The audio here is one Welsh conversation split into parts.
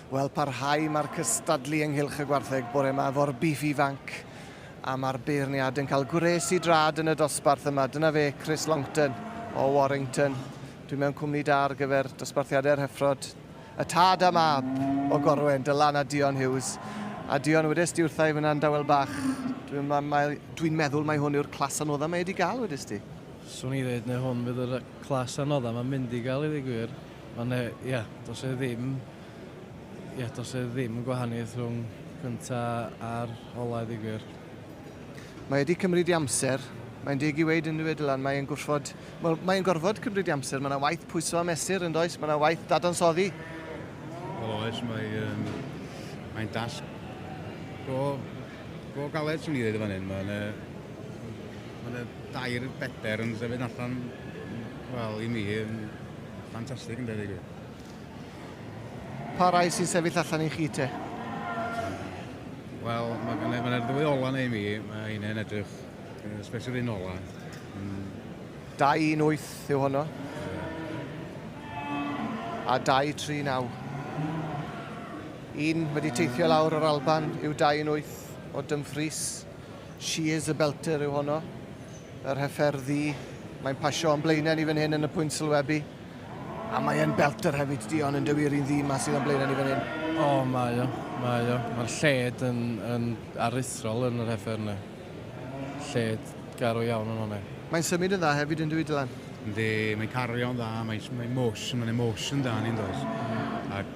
Wel, parhau mae'r cystadlu ynghylch y gwartheg bore yma efo'r bîff ifanc. A mae'r beirniad yn cael gwres i drad yn y dosbarth yma. Dyna fe, Chris Longton o Warrington. Dwi'n mewn cwmni da ar gyfer dosbarthiadau'r Heffrod. Y tad a mab o Gorwen, Dylan a Dion Hughes. A Dion, wedys di wrthai fyna'n dawel bach. Dwi'n meddwl mai hwn yw'r clas anodda mae wedi gael, wedys di? Swn i ddweud neu hwn fydd y clas anodda mae'n mynd i gael i ddigwyr. Does e ddim gwahaniaeth rhwng cynta a'r ola i ddigwyr. Mae wedi cymryd i amser. Mae'n dig i weid yn dweud Dylan, mae'n gwrthod... Mae'n gorfod cymryd i amser. Mae yna waith pwyso a mesur yn does. Mae yna waith dadansoddi. Wel oes, mae'n dasg go galed sy'n i ddweud fan hyn. Mae'n dair beder yn sefyll allan, wel, i mi, yn ffantastig yn dweud. Pa rai sy'n sefyll allan i chi te? Wel, mae'n ddwy ola neu mi, mae un edrych, especially un ola. 2-1-8 yw honno. A 2-3-9. Un wedi teithio lawr o'r Alban yw 2-8 o Dumfries. Shears y belter yw honno. Yr Heffer ddi. Mae'n pasio o'n blaenau ni fan hyn yn y pwynt sylwebu. A mae'n belter hefyd, Dion, yn dywir un ddi ma sydd o'n blaenau ni fan hyn. O, mae o. Mae'r lled yn aruthrol yn yr Heffer yna. Lled garw iawn yn hwnna. Mae'n symud yn dda hefyd yn dywir, Dylan? Yndi, mae'n cario'n dda, mae'n emotion da ni'n does. Ac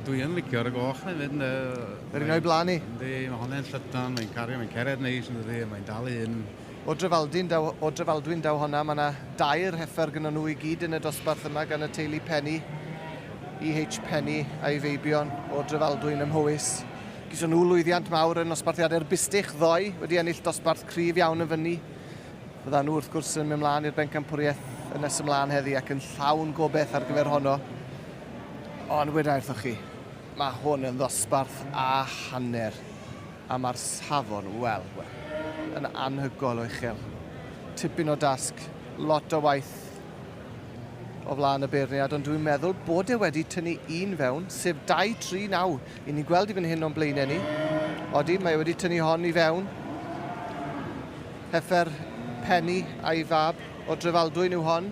dwi'n licio'r goch hefyd. Yr un o'i blaen ni? Yndi, mae hwnna'n llydan, mae'n cario, mae'n cered neis, mae'n dal un. O Drefaldwyn daw honna, mae yna 2 Heffer gyda nhw i gyd yn y dosbarth yma gan y teulu Penny. E.H. Penny a'i feibion o Drefaldwyn ym Mhywys. Gyso nhw lwyddiant mawr yn dosbarthiadau'r Bystych ddoe wedi ennill dosbarth cryf iawn yn fyny. Bydda nhw wrth gwrs yn mynd mlaen i'r bencampwriaeth yn nes ymlaen heddi ac yn llawn gobeith ar gyfer honno. Ond wedi wrthoch chi, mae hwn yn ddosbarth a hanner. A mae'r safon, wel, yn anhygol o uchel. Tipyn o dasg, lot o waith o flaen y beirniad, ond dwi'n meddwl bod e wedi tynnu un fewn, sef 2-3-9. I ni'n gweld i fan hyn o'n blaenau ni. Odi, mae wedi tynnu hon i fewn. Heffer Penny a'i fab o Drefaldwyn yw hon.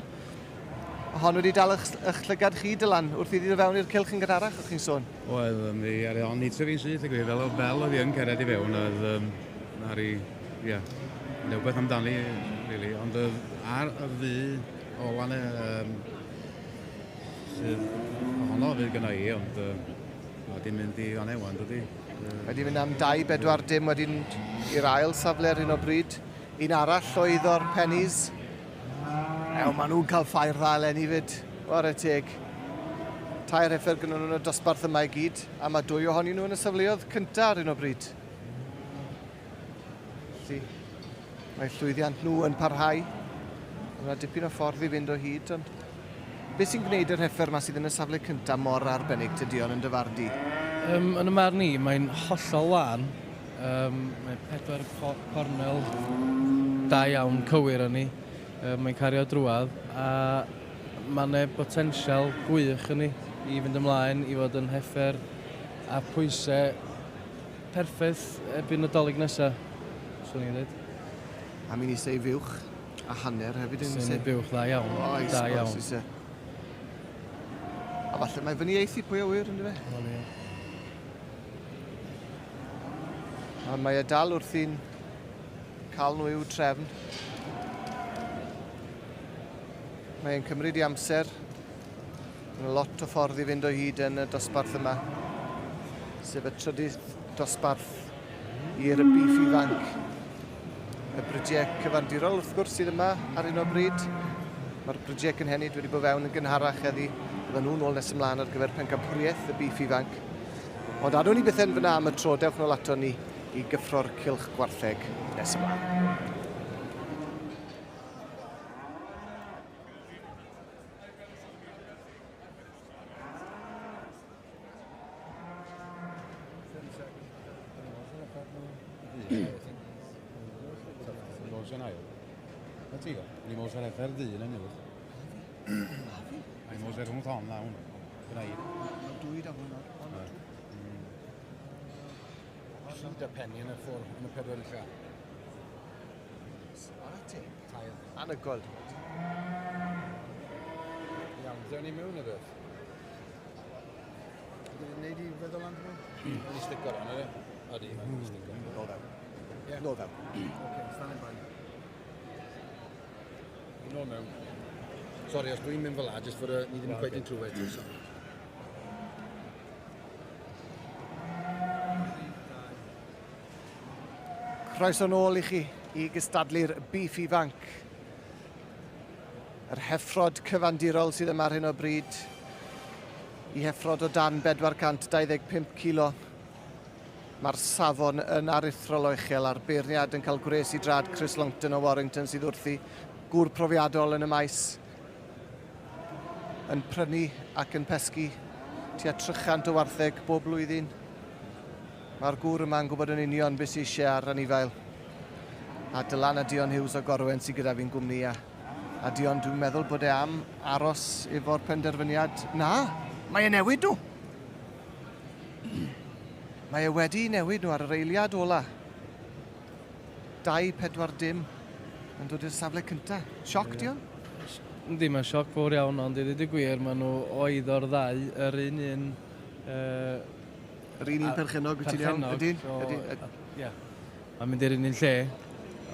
Hon wedi dal eich llygad chi, Dylan, wrth i ddod fewn i'r cylch yn gynharach, o'ch chi'n sôn? Wel, mi ar ei on nid fi'n syth, fel oedd hi yn cered i fewn, ar ei, rhywbeth amdani, really, ond ar y ddu ola ne, sydd ohono fydd gyda i, ond wedi mynd i fan ewan, dydy. Wedi mynd am 2-4 dim wedyn i'r ail safle ar un o bryd. Un arall oedd o'r Pennies. Maen nhw'n cael ffair dda eleni fyd, war y teg. 2 Heffer gyda nhw'n y dosbarth yma i gyd, a mae 2 ohonyn nhw yn y safleoedd cyntaf ar un o bryd. Mae llwyddiant nhw yn parhau. Mae dipyn o ffordd i fynd o hyd, ond beth sy'n gwneud yr Heffer yma sydd yn y safle cyntaf mor arbennig Dion yn dyfardu? Yn y marn ni, mae'n hollol lan. Mae 4 cornel da iawn cywir yn ni. Mae'n cario drwad a mae'n potensial gwych yn ni i fynd ymlaen i fod yn Heffer a pwysau perffaith ebyn y dolyg nesaf, swn i'n dweud. A mi'n eisiau fiwch a hanner hefyd yn eisiau. Fiwch dda iawn, da iawn. A falle mae fyny eithi pwy o wir, ynddo fe? A mae e dal wrth i'n cael nhw i'w trefn. Mae'n cymryd i amser. Mae'n lot o ffordd i fynd o hyd yn y dosbarth yma. Sef y trydydd dosbarth i'r bîff ifanc. Y brydiau cyfandirol wrth gwrs sydd yma ar un o bryd. Mae'r brydiau cynhenid wedi bod fewn yn gynharach heddi. Bydden nhw'n ôl nes ymlaen ar gyfer pencampwriaeth y bîff ifanc. Ond adwn ni beth yn fyna am y tro, dewch nôl ato ni i gyffro'r cylch gwartheg nes ymlaen. Ni måste rätta dina nu. Nej, måste runda han där hon. gwneud. Dwy da hwnna. Pryd a penny yn y ffwrdd, yn y pedwar illa. Ar y te. Tair. Anhygoel. Iawn, ddewn ni mewn y beth. Ydy'n neud i feddwl am hwnnw? Ydy'n sticker on, ydy? Ydy, mae'n sticker. No ddew. Ie? No ddew. Oce, stan yn bain. Nôl mewn. Sori, os dwi'n mynd fel la, jyst fod ni ddim cweith yn trwyd. Croeso nôl i chi i gystadlu'r bîff ifanc. Yr heffrod cyfandirol sydd yma ar hyn o bryd. I heffrod o dan 425 kilo. Mae'r safon yn aruthrol o uchel a'r beirniad yn cael gwres i drad Chris Longton o Warrington sydd wrthi gŵr profiadol yn y maes. Yn prynu ac yn pesgu tua 300 o wartheg bob blwyddyn. Mae'r gŵr yma'n gwybod yn union beth sy'n eisiau ar anifail. A Dylan a Dion Hughes o Gorwen sydd gyda fi'n gwmni. A Dion, dwi'n meddwl bod e am aros efo'r penderfyniad. Na, mae e newid nhw. Mae e wedi newid nhw ar yr eiliad ola. 2-4 dim yn dod i'r safle cynta. Sioc, Dion? Yndi, mae'n sioc fawr iawn, ond i ddweud y gwir, maen nhw oedd o'r ddau, yr un un... Yr un un perchenog, wyt ti'n iawn? Ydyn? Ie. Mae'n mynd i'r un un lle,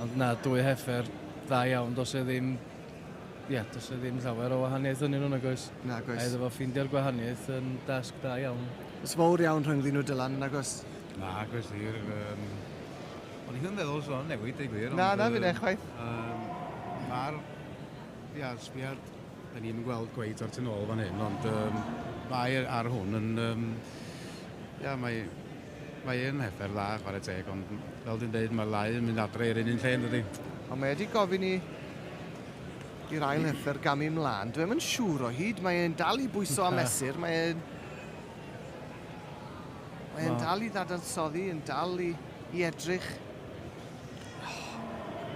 ond na, dwy heffer dda iawn, dos e ddim... Ie, dos e ddim llawer o wahaniaeth yn un o'n agos. Na, agos. A iddo fo ffeindio'r gwahaniaeth yn dasg da iawn. Ys fawr iawn rhyngddyn nhw Dylan, agos? Na, agos i'r... O'n i ddim yn meddwl sôn newid ei gwir. Na, fi'n chwaith. Mae'r... Ia, sbiad, da ni'n gweld gweud o'r tu nôl fan hyn, ond mae ar hwn yn... Ia, mae'n heffer dda, chwarae teg, ond fel dwi'n dweud, mae'r lau yn mynd adre i'r un lle, dydy. Ond mae wedi gofyn i'r ail heffer gamu mlaen. Dwi'n yn siŵr o hyd, mae'n dal i bwyso a mesur, mae'n dal i ddadansoddi, yn dal i edrych.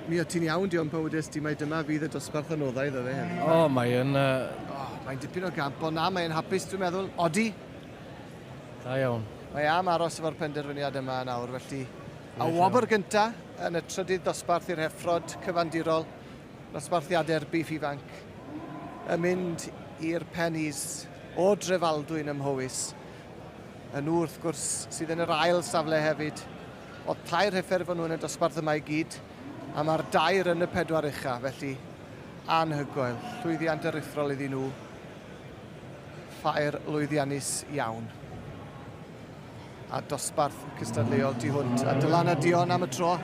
Mi o ti'n iawn, Dion, pan wedys ti, mae dyma fydd y dosbarth anoddaidd o fe heddi. O, mae'n... Mae'n dipyn o gamp, ond na, mae'n hapus, dwi'n meddwl. Odi, Da iawn. mae am aros efo'r penderfyniad yma nawr, felly. A wobr gynta yn y trydydd dosbarth i'r heffrod cyfandirol, dosbarthiadau'r bîff ifanc, yn mynd i'r pennies o Drefaldwyn ym Mhowys. Yn nhw, wrth gwrs, sydd yn yr ail safle hefyd. O 3 heffer efo nhw yn y dosbarth yma i gyd, a mae'r 2 yn y 4 ucha, felly anhygoel. Llwyddiant aruthrol iddyn nhw. Ffair lwyddiannus iawn. A dosbarth cystadleuol tu hwnt. A Dylan a Dion am y tro.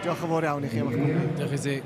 Diolch yn fawr iawn i chi am eich gwmni. Diolch i ti.